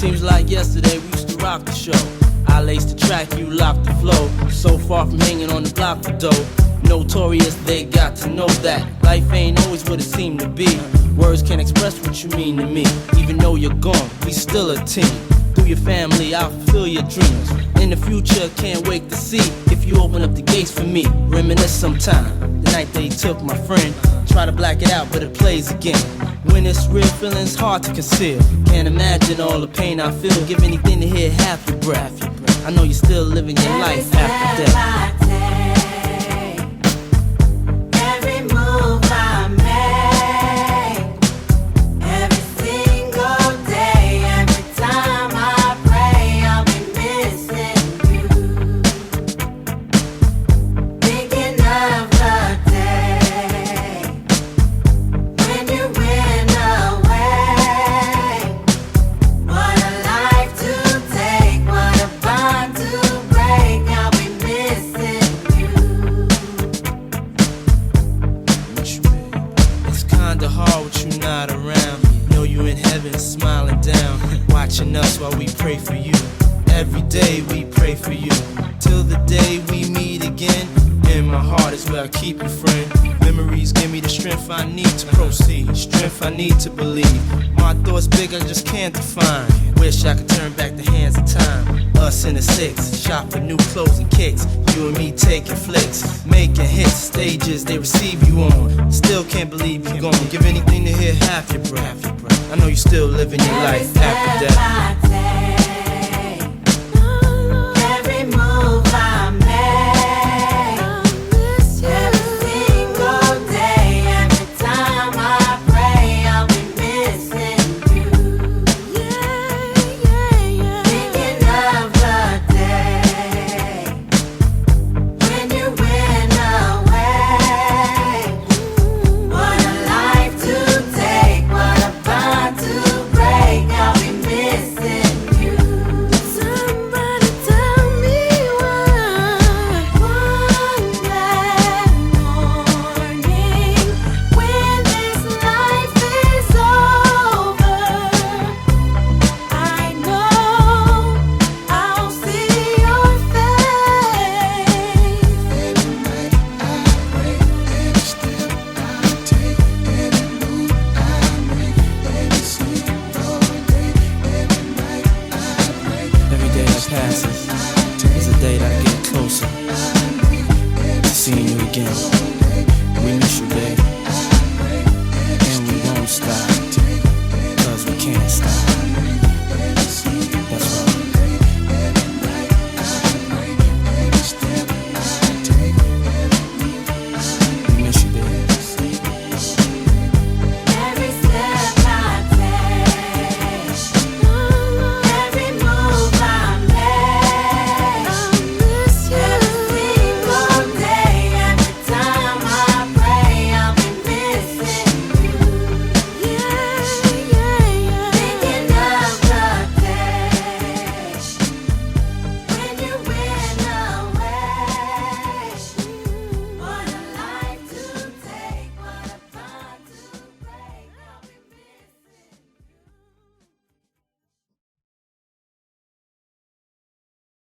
Seems like yesterday we used to rock the show. I laced the track, you locked the flow. So far from hanging on the block for dough. Notorious, they got to know that life ain't always what it seemed to be. Words can't express what you mean to me. Even though you're gone, we still a team. Through your family, I'll fulfill your dreams. In the future, can't wait to see if you open up the gates for me. Reminisce sometime, the night they took my friend. Try to black it out, but it plays again. When it's real, feeling's hard to conceal. Can't imagine all the pain I feel. Give anything to hear half your breath. I know you're still living your life after death. Hard with you not around. Know you in heaven smiling down, watching us while we pray for you. Every day we pray for you, till the day we meet again. In my heart is where I keep you, friend. Memories give me the strength I need to proceed, strength I need to believe. My thoughts big, I just can't define. Wish I could turn back the hands of time. Us in the six, shop for new clothes and kicks. You and me taking flicks, making hits, stages they receive you on. Still can't believe you gone. Give anything to hear half your breath. I know you still living your life after death.